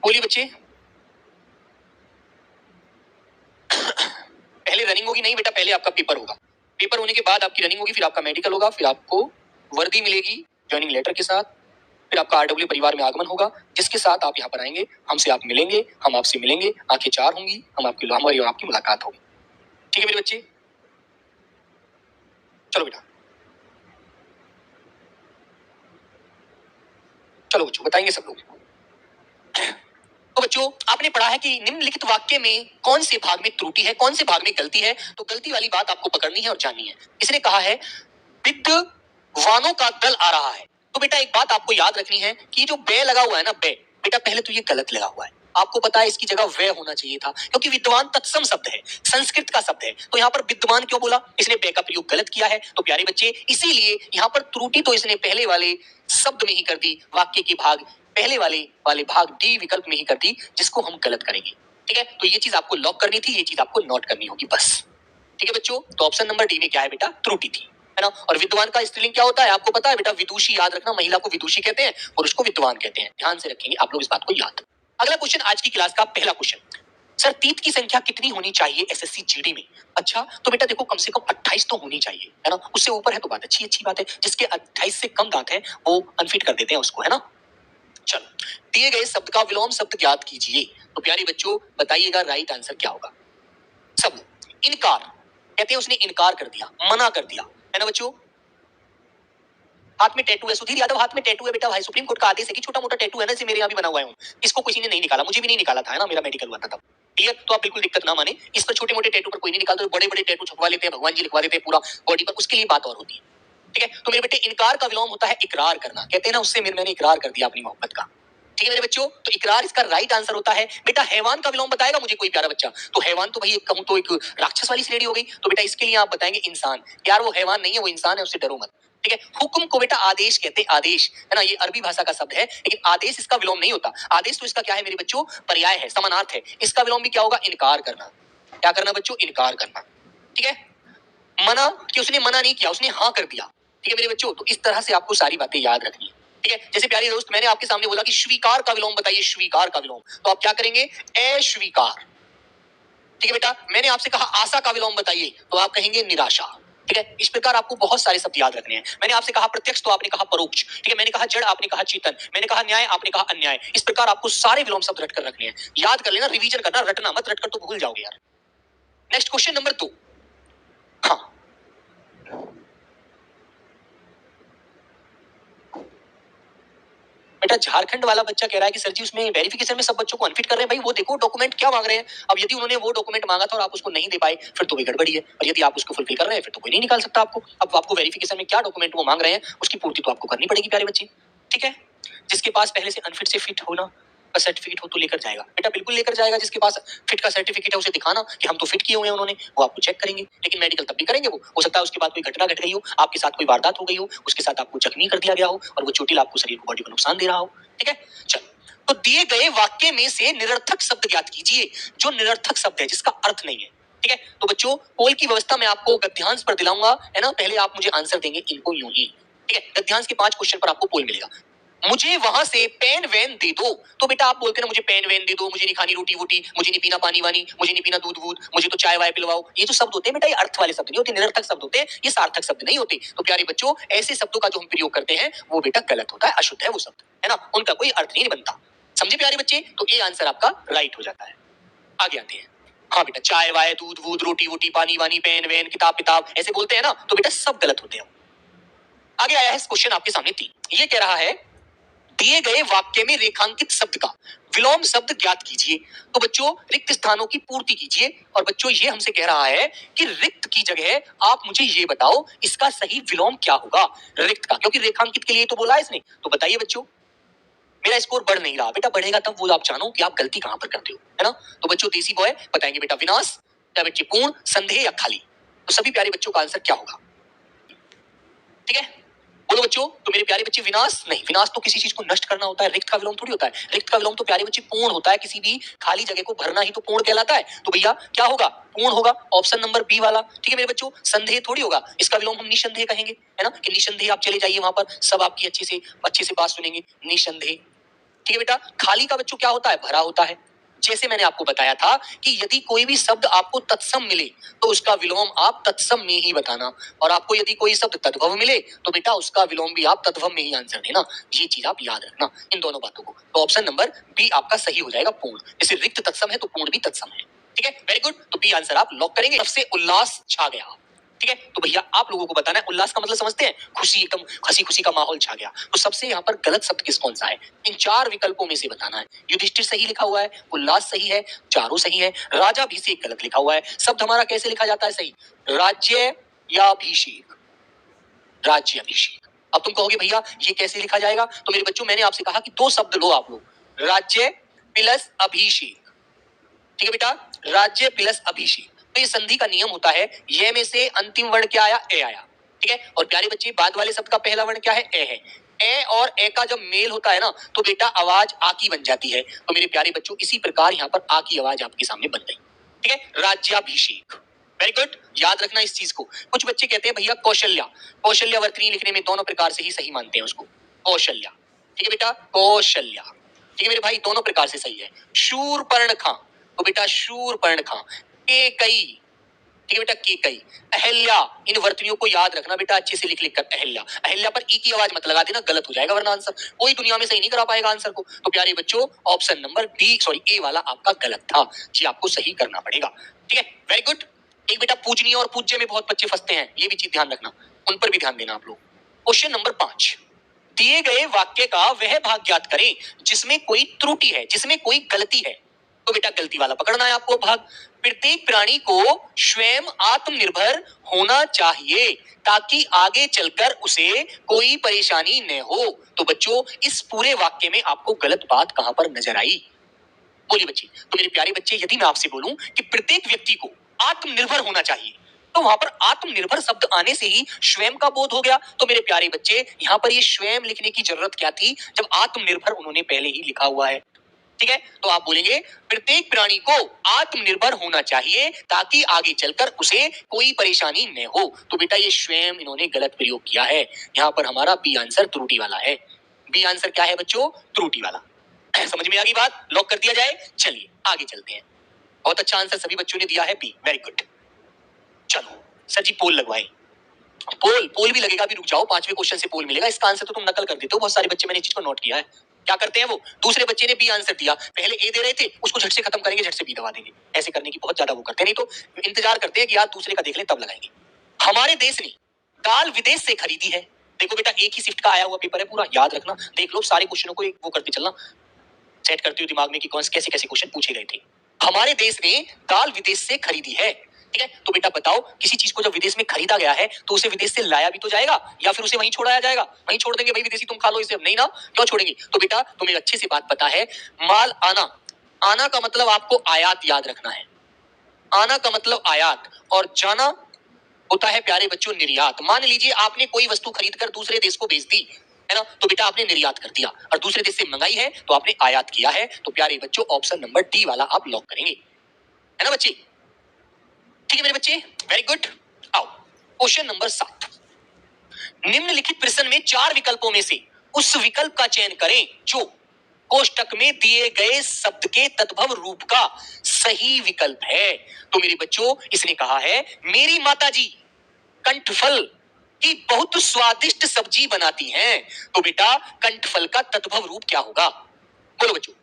बोलिए बच्चे। पहले रनिंग होगी? नहीं बेटा, पहले आपका पेपर होगा। पेपर होने के बाद आपकी रनिंग होगी, फिर आपका मेडिकल होगा, फिर आपको वर्दी मिलेगी ज्वाइनिंग लेटर के साथ, फिर आपका आरडब्ल्यू परिवार में आगमन होगा, जिसके साथ आप यहाँ पर आएंगे, हमसे आप मिलेंगे, हम आपसे मिलेंगे, आंखें चार होंगी, हमारी और आपकी मुलाकात होगी। ठीक है मेरे बच्चे? चलो बेटा, चलो बच्चों बताएंगे सब लोग। तो बच्चों आपने पढ़ा है कि निम्नलिखित वाक्य में कौन से भाग में त्रुटि है, कौन से भाग में गलती है। तो गलती वाली बात आपको पकड़नी है और जाननी है। इसने कहा है विद्वानों का दल आ रहा है। तो बेटा एक बात आपको याद रखनी है कि जो बे लगा हुआ है ना, बे, बेटा पहले तो ये गलत लगा हुआ है। आपको पता है इसकी जगह वे होना चाहिए था, क्योंकि विद्वान तत्सम शब्द है, संस्कृत का शब्द है। तो यहाँ पर विद्वान क्यों बोला? इसने बे का प्रयोग गलत किया है। तो प्यारे बच्चे इसीलिए यहाँ पर त्रुटि तो इसने पहले वाले शब्द में ही कर दी, वाक्य के भाग पहले वाले भाग डी विकल्प में ही कर दी, जिसको हम गलत करेंगे। ठीक है, तो ये चीज आपको लॉक करनी थी, ये चीज आपको नोट करनी होगी बस। ठीक है बच्चों, तो ऑप्शन नंबर डी में क्या है बेटा? त्रुटि थी, है ना। और विद्वान का स्त्रीलिंग क्या होता है आपको पता है बेटा? विदुषी। याद रखना, महिला को विदुषी कहते हैं, पुरुष को विद्वान कहते हैं। ध्यान से रखेंगे आप लोग इस बात को याद। अगला क्वेश्चन, आज की क्लास का पहला क्वेश्चन, सर तीत की संख्या कितनी होनी चाहिए एसएससी जीडी में? अच्छा तो बेटा देखो, कम से कम 28 तो होनी चाहिए, है ना। उससे ऊपर है तो बात अच्छी बात है, जिसके 28 से कम दांत है वो अनफिट कर देते हैं उसको, है ना। चलो, दिए गए शब्द का विलोम शब्द ज्ञात कीजिए। तो प्यारे बच्चों बताइएगा राइट आंसर क्या होगा। सब इनकार, कहते हैं उसने इनकार कर दिया, मना कर दिया, है ना बच्चों। हाथ में टैटू है, सुधीर यादव हाथ में टैटू है बेटा, भाई सुप्रीम कोर्ट का आदेश है कि छोटा मोटा टैटू है ना, जैसे मेरे यहाँ भी बना हुआ है। इसको किसी ने नहीं निकाला, मुझे भी नहीं निकाला था, है ना, मेरा मेडिकल हुआ था तब। क्लियर? तो आप बिल्कुल दिक्कत ना माने, इस पर छोटे मोटे टैटू पर कोई नहीं निकालता, तो बड़े बड़े टैटू छपवा लेते हैं, भगवान जी लिखवा देते हैं पूरा बॉडी पर, उसके लिए बात और होती है। ठीक है, तो मेरे बेटे इनकार का विलोम होता है इकरार करना, कहते हैं ना उससे मैंने इकरार कर दिया अपनी मोहब्बत का। ठीक है मेरे बच्चों, तो इकरार इसका राइट आंसर होता है। बेटा हैवान का विलोम बताएगा मुझे कोई प्यारा बच्चा? तो हैवान तो भाई एक कहूं तो एक राक्षस वाली श्रेणी हो गई, तो बेटा इसके लिए आप बताएंगे इंसान। यार वो हैवान नहीं है, वो इंसान है, उससे डरो मत। ठीक है, हुक्म को बेटा आदेश कहते हैं, आदेश, है ना, ये अरबी भाषा का शब्द है, लेकिन आदेश इसका विलोम नहीं होता। आदेश तो इसका क्या है मेरे बच्चों? पर्याय है, समानार्थ है। इसका विलोम भी क्या होगा? इनकार करना। क्या करना बच्चों? इनकार करना। ठीक है, मना कि उसने मना नहीं किया, उसने हाँ कर दिया। ठीक है मेरे बच्चों, तो इस तरह से आपको सारी बातें याद रखनी है। ठीक है, जैसे प्यारे दोस्त मैंने आपके सामने बोला कि स्वीकार का विलोम बताइए, स्वीकार का विलोम, तो आप क्या करेंगे? अस्वीकार। ठीक है बेटा, मैंने आपसे कहा आशा का विलोम बताइए, तो आप कहेंगे निराशा। ठीक है, इस प्रकार आपको बहुत सारे शब्द याद रखने हैं। मैंने आपसे कहा प्रत्यक्ष, तो आपने कहा परोक्ष। ठीक है, मैंने कहा जड़, आपने कहा चेतन। मैंने कहा न्याय, आपने कहा अन्याय। इस प्रकार आपको सारे विलोम शब्द रट कर रखने हैं। याद कर लेना, रिवीजन करना, रटना मत, रटकर तो भूल जाओगे यार। Next question number 2। हाँ बेटा, झारखंड वाला बच्चा कह रहा है कि सर जी उसमें वेरिफिकेशन में सब बच्चों को अनफिट कर रहे हैं। भाई वो देखो डॉक्यूमेंट क्या मांग रहे हैं। अब यदि उन्होंने वो डॉक्यूमेंट मांगा था और आप उसको नहीं दे पाए, फिर तो भी गड़बड़ी है। और यदि आप उसको फुलफिल कर रहे हैं, फिर तो कोई नहीं निकाल सकता आपको। अब आपको वेरिफिकेशन में क्या डॉक्यूमेंट वो मांग रहे हैं, उसकी पूर्ति तो आपको करनी पड़ेगी प्यारे बच्चे। ठीक है, जिसके पास पहले से अनफिट से फिट होना का सर्टिफिकेट हो तो लेकर जाएगा बेटा, बिल्कुल लेकर जाएगा। जिसके पास फिट का सर्टिफिकेट है उसे दिखाना कि हम तो फिट किए हुए हैं उन्होंने, वो आपको चेक करेंगे। लेकिन मेडिकल तब भी करेंगे वो, हो सकता है उसके बाद कोई घटना घट गई हो, आपके साथ कोई वारदात हो गई हो, उसके साथ आपको जख्मी कर दिया गया हो और वो चोटिल आपको शरीर को, बॉडी को नुकसान दे रहा हो। ठीक है, चल, तो दिए गए वाक्य में से निरर्थक शब्द ज्ञात कीजिए। जो निरर्थक शब्द है, जिसका अर्थ नहीं है। ठीक है, तो बच्चों पोल की व्यवस्था मैं आपको गद्यांश पर दिलाऊंगा, है ना। पहले आप मुझे आंसर देंगे इनको यूं ही। ठीक है, गद्यांश के 5 क्वेश्चन पर आपको पोल मिलेगा। मुझे वहां से पेन वैन दे दो, तो बेटा आप बोलते ना मुझे पेन वैन दे दो, मुझे नहीं खानी रोटी वोटी, मुझे नहीं पीना पानी वानी, मुझे नहीं पीना दूध वूध, मुझे तो चाय वाय पिलवाओ। ये जो शब्द होते हैं बेटा, ये अर्थ वाले शब्द नहीं होते, निरर्थक शब्द होते हैं, ये सार्थक शब्द नहीं होते। तो प्यारे बच्चों ऐसे शब्दों का जो हम प्रयोग करते हैं वो बेटा गलत होता है, अशुद्ध है वो शब्द, है ना, उनका कोई अर्थ नहीं बनता। समझे प्यारे बच्चे? तो ये आंसर आपका राइट हो जाता है। आगे आते हैं। हाँ बेटा, चाय वाय दूध वूध रोटी वोटी पानी वानी पेन वैन किताब किताब ऐसे बोलते हैं ना, तो बेटा सब गलत होते हैं। आगे आया है क्वेश्चन आपके सामने 3, ये कह रहा है दिए गए वाक्य में रेखांकित शब्द का विलोम शब्द ज्ञात कीजिए। तो बच्चों रिक्त स्थानों की पूर्ति कीजिए। और बच्चों ये हमसे कह रहा है कि रिक्त की जगह आप मुझे ये बताओ इसका सही विलोम क्या होगा रिक्त का, क्योंकि रेखांकित के लिए तो बोला है इसने। तो बताइए बच्चों, मेरा स्कोर बढ़ नहीं रहा बेटा, बढ़ेगा तब वो आप जानो कि आप गलती कहां पर करते हो, है ना। तो बच्चों देसी बॉय बताएंगे बेटा विनाश या बच्चे पूर्ण संदेह या खाली। तो सभी प्यारे बच्चों का आंसर क्या होगा? ठीक है बोलो बच्चों। तो मेरे प्यारे बच्चे विनाश नहीं, विनाश तो किसी चीज को नष्ट करना होता है, रिक्त का विलोम थोड़ी होता है। रिक्त का विलोम तो प्यारे बच्चे पूर्ण होता है, किसी भी खाली जगह को भरना ही तो पूर्ण कहलाता है। तो भैया क्या होगा? पूर्ण होगा, ऑप्शन नंबर बी वाला। ठीक है मेरे बच्चों, संदेह थोड़ी होगा, इसका विलोम हम निसंदेह कहेंगे, है ना, कि निसंदेह आप चले जाइए वहां पर, सब आपकी अच्छे से बात सुनेंगे, निसंदेह। ठीक है बेटा। खाली का बच्चों क्या होता है, भरा होता है। जैसे मैंने आपको बताया था कि यदि कोई भी शब्द आपको तत्सम मिले तो उसका विलोम आप तत्सम में ही बताना, और आपको यदि कोई शब्द तद्भव मिले तो बेटा उसका विलोम भी आप तद्भव में ही आंसर देना। ये चीज आप याद रखना इन दोनों बातों को। तो ऑप्शन नंबर बी आपका सही हो जाएगा, पूर्ण। जैसे रिक्त तत्सम है तो पूर्ण भी तत्सम है। ठीक है, वेरी गुड। तो बी आंसर आप लॉक करेंगे। सबसे उल्लास छा गया। ठीक है, तो भैया आप लोगों को बताना है उल्लास का मतलब समझते हैं, खुशी, एकदम हंसी खुशी का माहौल छा गया। तो सबसे यहाँ पर गलत शब्द किस कौन सा है, इन चार विकल्पों में से बताना है। युधिष्ठिर सही लिखा हुआ है, उल्लास सही है, चारों सही है, राजाभिषेक गलत लिखा हुआ है। शब्द हमारा कैसे लिखा जाता है सही, राज्य या अभिषेक, राज्य अभिषेक। अब तुम कहोगे भैया ये कैसे लिखा जाएगा, तो मेरे बच्चों मैंने आपसे कहा कि दो शब्द लो आप लोग, राज्य प्लस अभिषेक। ठीक है बेटा, राज्य प्लस अभिषेक। तो ये संधि का नियम होता है, ये में से अंतिम वर्ण क्या आया, ए आया। ठीक है, और प्यारे बच्चे बाद वाले शब्द का पहला वर्ण क्या है, ए है। ए और ए का जब मेल होता है ना तो बेटा आवाज आ की बन जाती है। तो मेरे प्यारे बच्चों इसी प्रकार यहाँ पर आ की आवाज आपके सामने बन गई। ठीक है, राज्याभिषेक। वेरी गुड, याद रखना इस चीज को। कुछ बच्चे कहते हैं भैया कौशल्या, कौशल्यावर्तनी लिखने में दोनों प्रकार से ही सही मानते हैं उसको, कौशल्या। ठीक है बेटा, कौशल्या। ठीक है मेरे भाई, दोनों प्रकार से सही है। शूरपर्णखा, तो बेटा शूरपर्णखा। केकई, ठीक है बेटा केकई। अहल्या, इन वर्तनियों को याद रखना बेटा अच्छे से लिख लिख कर। अहल्या, अहल्या पर ई की आवाज मत लगा देना, गलत हो जाएगा वरना आंसर कोई दुनिया में सही नहीं करा पाएगा आंसर को। तो प्यारे बच्चों ऑप्शन नंबर डी सॉरी ए वाला आपका गलत था जी, आपको सही करना पड़ेगा। ठीक है, वेरी गुड। एक बेटा पूजनीय और पूज्य में बहुत बच्चे फंसते हैं, ये भी चीज ध्यान रखना, उन पर भी ध्यान देना आप लोग। क्वेश्चन नंबर 5, दिए गए वाक्य का वह भाग ज्ञात करें जिसमें कोई त्रुटि है, जिसमें कोई गलती है। तो बेटा गलती वाला पकड़ना है आपको भाग। प्रत्येक प्राणी को स्वयं आत्मनिर्भर होना चाहिए ताकि आगे चलकर उसे कोई परेशानी न हो। तो बच्चों इस पूरे वाक्य में आपको गलत बात कहां पर नजर आई, बोलिए बच्चे। तो मेरे प्यारे बच्चे यदि मैं आपसे बोलूं कि प्रत्येक व्यक्ति को आत्मनिर्भर होना चाहिए, तो वहां पर आत्मनिर्भर शब्द आने से ही स्वयं का बोध हो गया। तो मेरे प्यारे बच्चे यहाँ पर ये स्वयं लिखने की जरूरत क्या थी जब आत्मनिर्भर उन्होंने पहले ही लिखा हुआ है। ठीक है, तो आप बोलेंगे प्रत्येक प्राणी को आत्मनिर्भर होना चाहिए ताकि आगे चलकर उसे कोई परेशानी न हो। तो बेटा ये स्वयं इन्होंने गलत प्रयोग किया है, यहाँ पर हमारा बी आंसर त्रुटि वाला है। बी आंसर क्या है बच्चों, त्रुटि वाला। समझ में आ गई बात, लॉक कर दिया जाए। चलिए आगे चलते हैं। बहुत अच्छा आंसर सभी बच्चों ने दिया है बी, वेरी गुड। चलो सर जी पोल लगवाए, पोल पोल भी लगेगा, भी रुक जाओ, पांचवें क्वेश्चन से पोल मिलेगा। इसका आंसर तो तुम नकल कर देते हो, बहुत सारे बच्चे मैंने इस चीज को नोट किया है। क्या करते हैं वो, दूसरे बच्चे ने बी आंसर दिया, पहले ए दे रहे थे, उसको झट से खत्म करेंगे, झट से बी दबा देंगे। ऐसे करने की बहुत ज्यादा वो करते हैं, नहीं तो इंतजार करते हैं कि यार दूसरे का देख लें तब लगाएंगे। हमारे देश ने दाल विदेश से खरीदी है। देखो बेटा एक ही शिफ्ट का आया हुआ पेपर है पूरा, याद रखना, देख लो सारे क्वेश्चनों को एक वो करते चलना, सेट करते हो दिमाग में कि कौन से कैसे कैसे क्वेश्चन पूछे गए थे। हमारे देश ने दाल विदेश से खरीदी है। ठीक है, तो बेटा बताओ किसी चीज को जब विदेश में खरीदा गया है तो उसे विदेश से लाया भी तो जाएगा या फिर उसे वहीं छोड़ाया जाएगा, वहीं छोड़ देंगे भाई विदेशी तुम खा लो इसे, नहीं ना, क्यों छोड़ेंगे। तो बेटा तुम्हें अच्छे से बात पता है, माल आना, आना का मतलब आपको आयात याद रखना है, आना का मतलब आयात, और जाना होता है प्यारे बच्चों निर्यात। मान लीजिए आपने कोई वस्तु खरीद कर दूसरे देश को बेच दी है ना, तो बेटा आपने निर्यात कर दिया, और दूसरे देश से मंगाई है तो आपने आयात किया है। तो प्यारे बच्चों ऑप्शन नंबर डी वाला आप लॉक करेंगे, है ना बच्चे। ठीक है मेरे बच्चे, वेरी गुड। आओ क्वेश्चन नंबर 7, निम्नलिखित प्रश्न में 4 विकल्पों में से उस विकल्प का चयन करें जो कोष्टक में दिए गए शब्द के तद्भव रूप का सही विकल्प है। तो मेरे बच्चों इसने कहा है मेरी माताजी कंठफल की बहुत स्वादिष्ट सब्जी बनाती हैं। तो बेटा कंठफल का तद्भव रूप क्या होगा, बोलो बच्चों।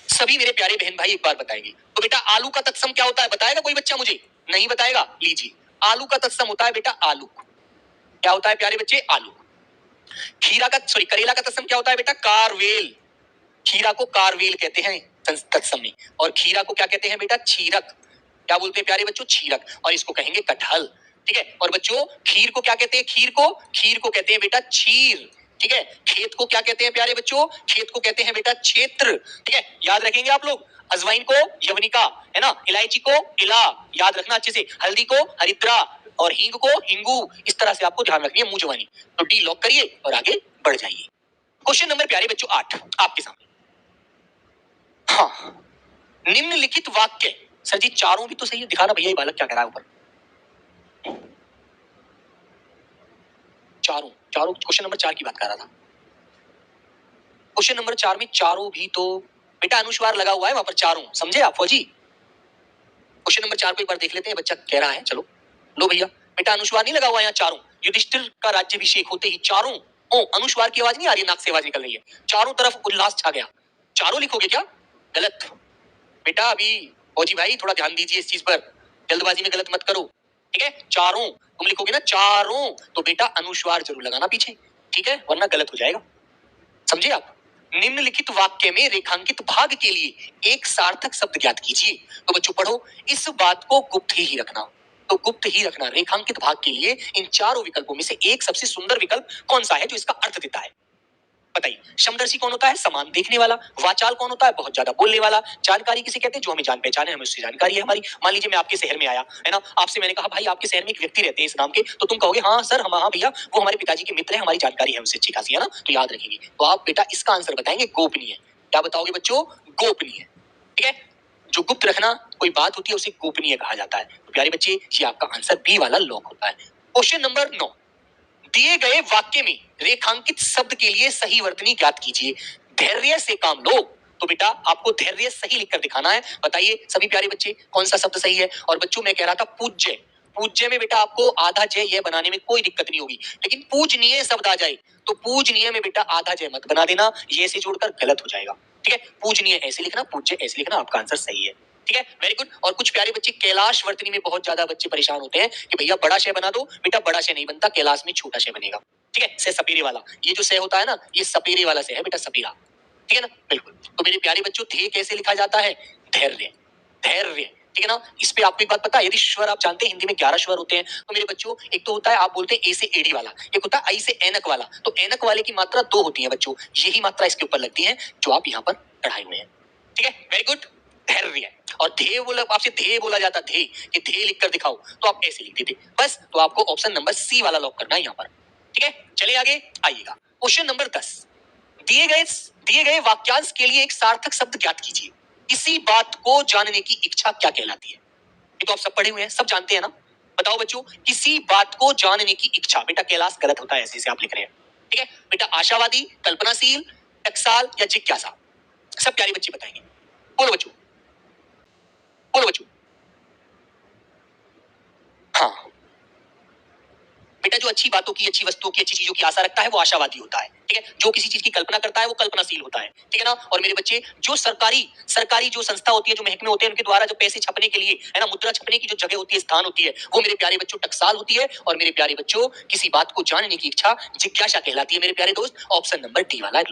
सभी मेरे प्यारे बहन भाई एक बार बताएंगे। तो बेटा आलू का तत्सम क्या होता है, बताएगा कोई बच्चा मुझे, नहीं बताएगा, लीजिए आलू का तत्सम होता है बेटा आलू। क्या होता है प्यारे बच्चे, आलू। खीरा का सॉरी करेला का तत्सम क्या होता है बेटा, कारवेल। खीरा को कारवेल कहते हैं तत्सम में, और खीरा को क्या कहते हैं बेटा, छीरक। क्या बोलते हैं प्यारे बच्चों, छीरक, और इसको कहेंगे कटहल। ठीक है, और बच्चों खीर को क्या कहते हैं, खीर को कहते हैं बेटा क्षीर। ठीक है, खेत को क्या कहते हैं प्यारे बच्चों, खेत को कहते हैं बेटा क्षेत्र। ठीक है, याद रखेंगे आप लोग। अजवाइन को यवनिका, है ना, इलायची को इला, याद रखना अच्छे से, हल्दी को हरिद्रा, और हींग को हिंगू। इस तरह से आपको ध्यान रखनी है मुंह जुबानी। तो डी लॉक करिए और आगे बढ़ जाइए। क्वेश्चन नंबर प्यारे बच्चों 8 आपके सामने। हाँ, निम्नलिखित वाक्य, सर जी चारों भी तो सही है, दिखाना भैया ये बालक क्या कह रहा है ऊपर। चारों चारों क्वेश्चन नंबर 4 की बात कर रहा था। क्वेश्चन नंबर 4 में चारों भी तो बेटा अनुस्वार लगा हुआ है वहां पर चारों, समझे आप फौजी? क्वेश्चन नंबर 4 को एक बार देख लेते हैं, बच्चा कह रहा है। चलो लो भैया, बेटा अनुस्वार नहीं लगा हुआ यहाँ चारों। युधिष्ठिर का राज्याभिषेक होते ही चारों, ओ अनुस्वार की आवाज नहीं आ रही, नाक से आवाज निकल रही है, चारों तरफ उल्लास छा गया। चारों लिखोगे क्या? गलत बेटा, अभी फौजी भाई थोड़ा ध्यान दीजिए इस चीज पर, जल्दबाजी में गलत मत करो, ठीक है? चारों तुम लिखोगे ना चारों, तो बेटा अनुस्वार जरूर लगाना पीछे, ठीक है, वरना गलत हो जाएगा, समझे आप? निम्नलिखित वाक्य में रेखांकित भाग के लिए एक सार्थक शब्द ज्ञात कीजिए। तो बच्चों पढ़ो, इस बात को गुप्त ही रखना, तो गुप्त ही रखना। रेखांकित भाग के लिए इन चारों विकल्पों में से एक सबसे सुंदर विकल्प कौन सा है जो इसका अर्थ देता है? बताइए। समदर्शी कौन होता है? समान देखने वाला। वाचाल कौन होता है? बहुत ज्यादा बोलने वाला। जानकारी किसे कहते हैं? जो हमें जान पहचान है, हमें उससे जानकारी है हमारी। मान लीजिए मैं आपके शहर में आया, है ना, आपसे मैंने कहा भाई आपके शहर में एक व्यक्ति रहते हैं इस नाम के, तो तुम कहोगे हाँ सर, हम हाँ भैया, वो हमारे पिताजी के मित्र है, हमारी जानकारी है उससे अच्छी खासी, है ना, तो याद रखेंगे। तो आप बेटा इसका आंसर बताएंगे गोपनीय। क्या बताओगे बच्चों? गोपनीय, ठीक है। जो गुप्त रखना कोई बात होती है उसे गोपनीय कहा जाता है। तो प्यारे बच्चे ये आपका आंसर बी वाला लॉक होता है। क्वेश्चन नंबर 9, दिए गए वाक्य में रेखांकित शब्द के लिए सही वर्तनी ज्ञात कीजिए। धैर्य से काम लो, तो बेटा आपको धैर्य सही लिखकर दिखाना है। बताइए सभी प्यारे बच्चे कौन सा शब्द सही है? और बच्चों मैं कह रहा था पूज्य, पूज्य में बेटा आपको आधा जय यह बनाने में कोई दिक्कत नहीं होगी, लेकिन पूजनीय शब्द आ जाए तो पूजनीय में बेटा आधा जय मत बना देना, ये से जोड़कर गलत हो जाएगा, ठीक है। पूजनीय ऐसे लिखना, पूज्य ऐसे लिखना, आपका आंसर सही है, ठीक है, वेरी गुड। और कुछ प्यारे बच्चे कैलाश वर्तनी में बहुत ज्यादा बच्चे परेशान होते हैं कि भैया बड़ा शय बना दो, बेटा बड़ा शय नहीं बनता, कैलाश में छोटा शय बनेगा, ठीक है। से सपेरे वाला, ये जो शय होता है ना, ये सपेरे वाला शय है बेटा, सपेरा, ठीक है ना, बिल्कुल। तो मेरे प्यारे बच्चों ध्येय कैसे लिखा जाता है? धैर्य, धैर्य, ठीक है ना। इस पे आपको एक बात पता है, यदि स्वर आप जानते हैं हिंदी में 11 स्वर होते हैं, तो मेरे बच्चों एक तो होता है आप बोलते हैं ए से एडी वाला, एक होता है आई से ऐनक वाला। तो ऐनक वाले की मात्रा 2 होती है बच्चों, यही मात्रा इसके ऊपर लगती है जो आप यहाँ पर पढ़ाए हुए हैं, ठीक है, वेरी गुड। धैर्य और ध्येय बोला, आपसे ध्येय बोला जाता, ध्येय, कि ध्येय लिखकर दिखाओ, तो आप ऐसे लिख देते बस। तो आपको ऑप्शन नंबर सी वाला लॉक करना है यहाँ पर, ठीक है। चलिए आगे आइएगा। क्वेश्चन नंबर 10, दिए गए वाक्यांश के लिए एक सार्थक शब्द ज्ञात कीजिए। इसी बात को जानने की इच्छा क्या कहलाती है? ये तो आप सब पढ़े हुए हैं, सब जानते हैं ना। बताओ बच्चों, किसी बात को जानने की इच्छा, बेटा कैलाश गलत होता है ऐसे से आप लिख रहे हैं, ठीक है बेटा। आशावादी, कल्पनाशील, टकसाल या जिज्ञासा, सब प्यारे बच्चे बताएंगे। बोलो बच्चों, बोलो बच्चों। हाँ बेटा, जो अच्छी बातों की, अच्छी वस्तुओं की, अच्छी चीजों की आशा रखता है वो आशावादी होता है, ठीक है। जो किसी चीज की कल्पना करता है वो कल्पनाशील होता है, ठीक है ना। और मेरे बच्चे, जो सरकारी जो संस्था होती है, जो महकमे होते हैं, उनके द्वारा जो पैसे छपने के लिए, है ना, मुद्रा छपने की जो जगह होती है, स्थान होती है, वो मेरे प्यारे बच्चों टकसाल होती है। और मेरे प्यारे बच्चों, किसी बात को जानने की इच्छा जिज्ञासा कहलाती है मेरे प्यारे दोस्त। ऑप्शन नंबर डी वाला